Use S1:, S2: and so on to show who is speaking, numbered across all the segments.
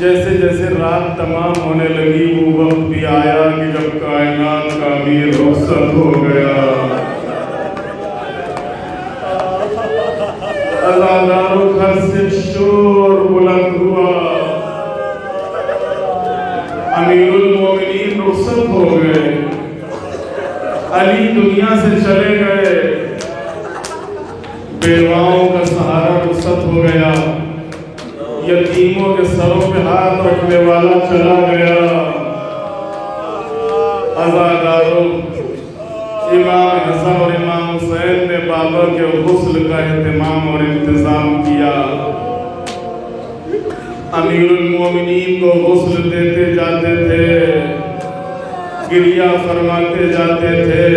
S1: جیسے جیسے رات تمام ہونے لگی وہ وقت بھی آیا کہ جب کائنات کا امیر رخصت ہو گیا۔ عزاداروں کا صرف شور بلند ہوا، امیر المومنین رخصت ہو گئے، علی دنیا سے چلے گئے، بیواؤں کا سہارا رخصت ہو گیا، یتیموں کے سروں پہ ہاتھ رکھنے والا چلا گیا۔ عزاداروں، امام حسن اور امام حسین نے بابا کے غسل کا اہتمام اور انتظام کیا۔ امیر المومنین کو غسل دیتے جاتے تھے، گریہ فرماتے جاتے تھے۔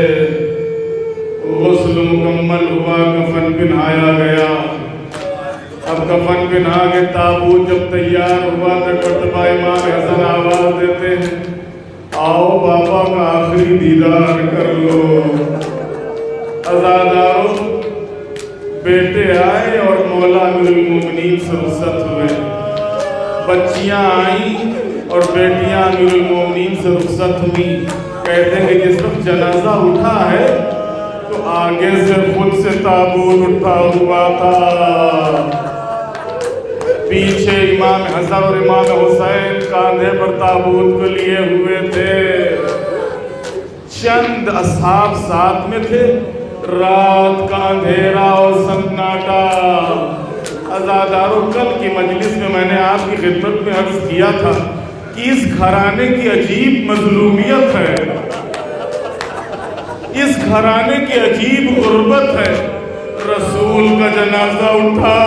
S1: غسل مکمل ہوا، کفن پہنایا گیا۔ اب کفن پہنا کے تابوت جب تیار ہوا تو مرتبہ امام حسن آواز دیتے ہیں، آؤ بابا کا آخری دیدار کر لو۔ عزاداروں، بیٹے آئے اور مولا امیر المومنین سے رخصت ہوئے، بچیاں آئیں اور بیٹیاں امیر المومنین سے رخصت ہوئی۔ کہتے ہیں کہ جس وقت جنازہ اٹھا ہے تو آگے سے خود سے تابوت اٹھا ہوا تھا، پیچھے امام حسن اور امام حسین کاندھے پر تابوت کو لیے ہوئے تھے۔ چند اصحاب ساتھ میں تھے، رات کا اندھیرا اور سناٹا۔ عزاداروں، کل کی مجلس میں میں نے آپ کی خدمت میں عرض کیا تھا کہ اس گھرانے کی عجیب مظلومیت ہے، اس گھرانے کی عجیب غربت ہے۔ رسول کا جنازہ اٹھا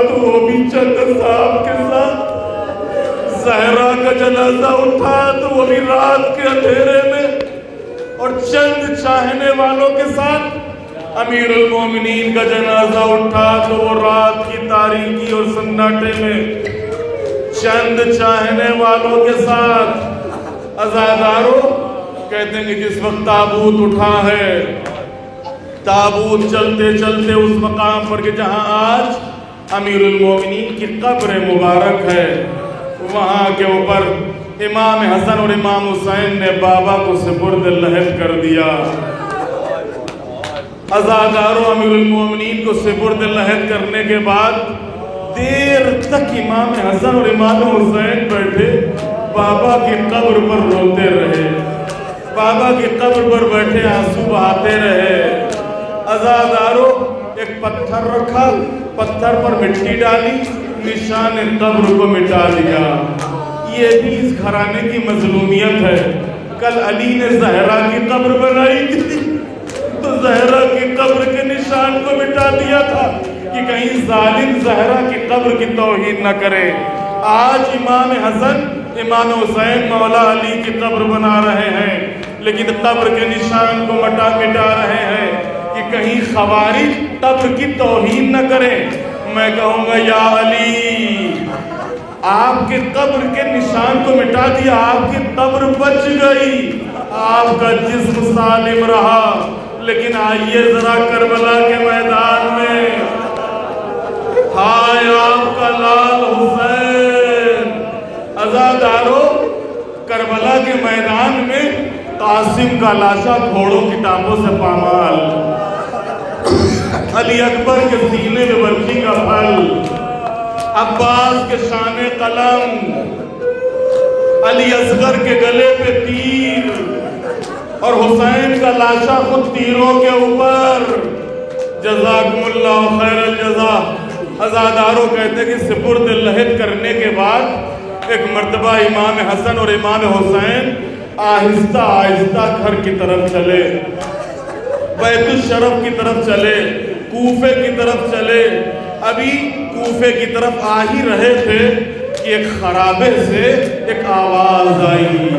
S1: تو وہ بھی چند صاحب کے ساتھ، زہرا کا جنازہ اٹھا تو وہ بھی رات کے اندھیرے میں اور چند چاہنے والوں کے ساتھ۔ امیر المومنین کا جنازہ اٹھا تو وہ رات کی تاریکی اور سناٹے میں چند چاہنے والوں کے ساتھ۔ عزاداروں، کہتے ہیں کہ جس وقت تابوت اٹھا ہے، تابوت چلتے چلتے اس مقام پر کہ جہاں آج امیر المومنین کی قبر مبارک ہے، وہاں کے اوپر امام حسن اور امام حسین نے بابا کو سپرد لحد کر دیا۔ عزاداروں، امیر المومنین کو سپرد لحد کرنے کے بعد دیر تک امام حسن اور امام حسین بیٹھے بابا کی قبر پر روتے رہے، بابا کی قبر پر بیٹھے آنسو بہاتے رہے۔ عزاداروں، ایک پتھر رکھا، پتھر پر مٹی ڈالی، نشان قبر کو مٹا دیا۔ یہ بھی اس گھرانے کی مظلومیت ہے۔ کل علی نے زہرا کی قبر بنائی تھی تو زہرا کی قبر کے نشان کو مٹا دیا تھا کہ کہیں ظالم زہرا کی قبر کی توہین نہ کرے۔ آج امام حسن، امام حسین مولا علی کی قبر بنا رہے ہیں، لیکن قبر کے نشان کو مٹا رہے ہیں کہ کہیں خوارج قبر کی توہین نہ کریں۔ میں کہوں گا یا علی، آپ کے قبر کے نشان کو مٹا دیا، آپ کی قبر بچ گئی، آپ کا جسم سالم رہا۔ لیکن آئیے ذرا کربلا کے میدان میں، ہائے آپ کا لال حسین۔ عزاداروں، کربلا کے میدان میں قاسم کا لاشا گھوڑوں کی ٹانگوں سے پامال، علی اکبر کے سینے میں برچی کا پھل، عباس کے شان قلم، علی اصغر کے گلے پہ تیر اور حسین کا لاشا خود تیروں کے اوپر۔ جزاکم اللہ خیر الجزا۔ عزاداروں، کہتے ہیں کہ سپرد لحد کرنے کے بعد ایک مرتبہ امام حسن اور امام حسین آہستہ آہستہ گھر کی طرف چلے، بیت الشرف کی طرف چلے، کوفے کی طرف چلے۔ ابھی کوفے کی طرف آ ہی رہے تھے کہ ایک خرابے سے ایک آواز آئی،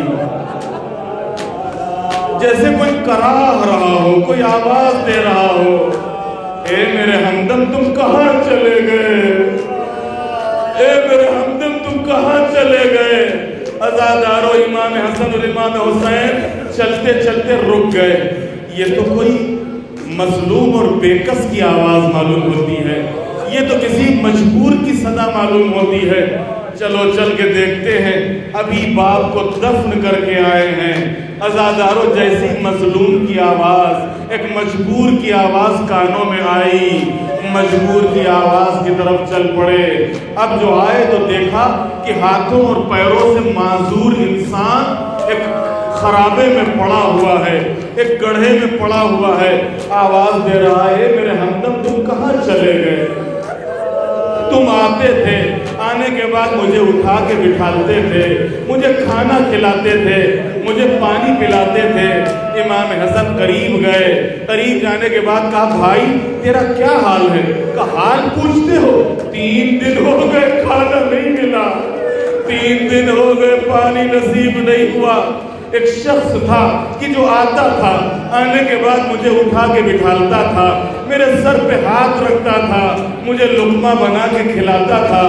S1: جیسے کوئی کراہ رہا ہو، کوئی آواز دے رہا ہو، اے میرے ہمدم تم کہاں چلے گئے، اے میرے ہمدم تم کہاں چلے گئے۔ عزاداروں، امام حسن اور امام حسین چلتے چلتے رک گئے۔ یہ تو کوئی مظلوم اور بے کس کی آواز معلوم ہوتی ہے، یہ تو کسی مجبور کی صدا معلوم ہوتی ہے۔ چلو چل کے دیکھتے ہیں، ابھی باپ کو دفن کر کے آئے ہیں۔ عزادارو جیسی مظلوم کی آواز، ایک مجبور کی آواز کانوں میں آئی، مجبور کی آواز کی طرف چل پڑے۔ اب جو آئے تو دیکھا کہ ہاتھوں اور پیروں سے معذور انسان ایک خرابے میں پڑا ہوا ہے، ایک گڑھے میں پڑا ہوا ہے۔ آواز دے رہا ہے، میرے ہمدم تم کہاں چلے گئے؟ تم آتے تھے، آنے کے بعد مجھے اٹھا کے بٹھاتے تھے، مجھے کھانا کھلاتے تھے، مجھے پانی پلاتے تھے۔ امام حسن قریب گئے، قریب جانے کے بعد کہا بھائی تیرا کیا حال ہے؟ کہا حال پوچھتے ہو؟ 3 دن ہو گئے کھانا نہیں ملا، 3 دن ہو گئے پانی نصیب نہیں ہوا۔ ایک شخص تھا کہ جو آتا تھا، آنے کے بعد مجھے اٹھا کے بٹھالتا تھا، میرے سر پہ ہاتھ رکھتا تھا، مجھے لقمہ بنا کے کھلاتا تھا،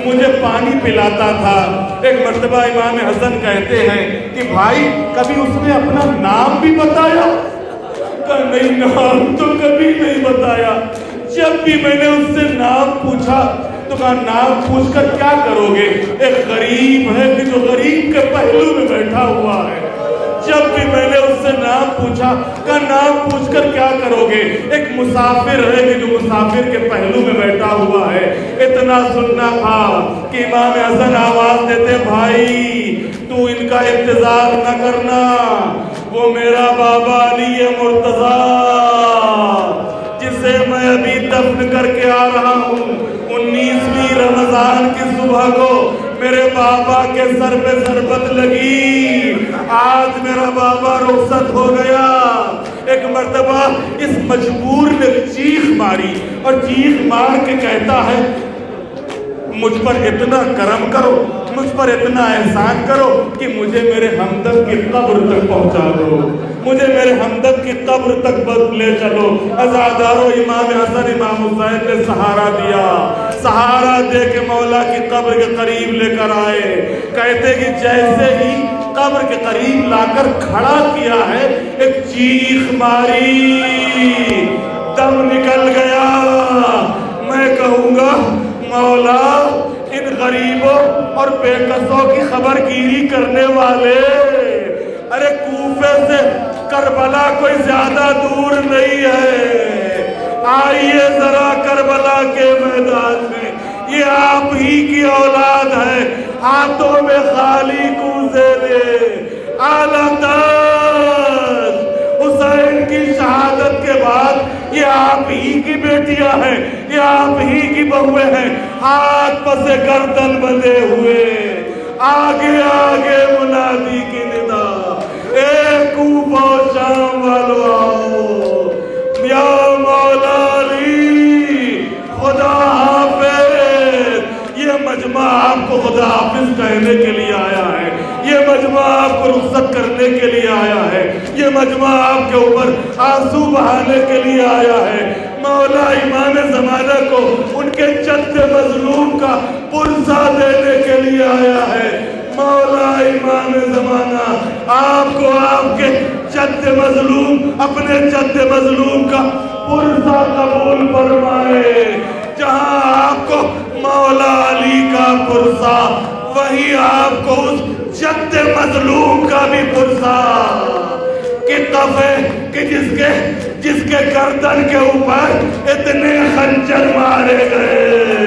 S1: مجھے پانی پلاتا تھا۔ ایک مرتبہ امام حسن کہتے ہیں کہ بھائی کبھی اس نے اپنا نام بھی بتایا؟ کہا نہیں، نام تو کبھی نہیں بتایا۔ جب بھی میں نے اس سے نام پوچھا تو کہا نام پوچھ کر کیا کرو گے؟ ایک غریب ہے کہ جو غریب کے پہلو میں بیٹھا ہوا ہے۔ جب بھی میں نے اس سے نام پوچھا، کہا نام پوچھ کر کیا کرو گے؟ ایک مسافر ہے کہ جو مسافر کے پہلو میں بیٹھا ہوا ہے۔ اتنا سننا تھا کہ امام حسن آواز دیتے بھائی تو ان کا انتظار نہ کرنا، وہ میرا بابا علی مرتضیٰ جسے میں ابھی دفن کر کے آ رہا ہوں، 19ویں رمضان کی صبح کو میرے بابا کے سر پہ ضربت لگی، آج میرا بابا رخصت ہو گیا۔ ایک مرتبہ اس مجبور نے چیخ ماری اور چیخ مار کے کہتا ہے مجھ پر اتنا کرم کرو، مجھ پر اتنا احسان کرو کہ مجھے میرے ہمدم کی قبر تک پہنچا دو، مجھے میرے ہمدم کی قبر تک لے چلو۔ عزادارو امام حسن امام حسین نے سہارا دیا، سہارا دے کے مولا کی قبر کے قریب لے کر آئے۔ کہتے کہ جیسے ہی قبر کے قریب لا کر کھڑا کیا ہے، ایک چیخ ماری، دم نکل گیا۔ میں کہوں گا مولا ان غریبوں اور بے کسوں کی خبر گیری کرنے والے، ارے کوفے سے کربلا کوئی زیادہ دور نہیں ہے، آئیے ذرا کربلا کے میدان میں، یہ آپ ہی کی اولاد ہے، ہاتھوں میں خالی کوزے لے، اعلیٰ تاج حسین کی شہادت کے بعد یہ آپ ہی کی بیٹیاں ہیں، یہ آپ ہی کی بہویں ہیں، ہاتھ پسے گردن بندھے ہوئے، آگے آگے منادی کی ندا، اے کوفہ و شام والو آؤ، یا مولا علی خدا حافظ۔ یہ مجمع آپ کو خدا حافظ کہنے کے لیے آیا ہے، یہ مجمع آپ کو رخصت کرنے کے لیے آیا ہے، یہ مجمع آپ کے اوپر آنسو بہانے کے لیے آیا ہے۔ مولا امام زمانہ کو ان کے جد مظلوم کا پرسہ دینے کے لیے آیا ہے۔ مولا امام زمانہ آپ کو آپ کے جد مظلوم، اپنے جد مظلوم کا پرسہ قبول فرمائے۔ جہاں آپ کو مولا علی کا پرسہ، وہی آپ کو اس جد مظلوم کا بھی پرسہ کہ دفعے کہ جس کے گردن کے اوپر اتنے خنجر مارے گئے،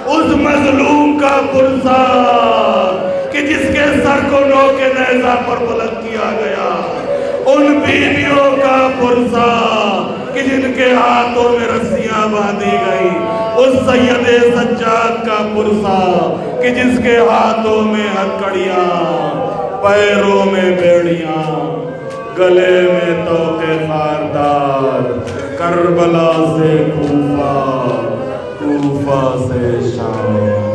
S1: اس مظلوم کا پرسہ کہ جس کے سر کو نوک نیزہ پر بلند کیا گیا، ان بیویوں کا پرسہ کہ جن کے ہاتھوں میں رسیاں باندھی گئی، اس سید سجاد کا پرسہ کہ جس کے ہاتھوں میں ہتھکڑیاں، پیروں میں بیڑیاں، گلے میں توقے خاردار، کربلا سے کوفہ، کوفہ سے شام۔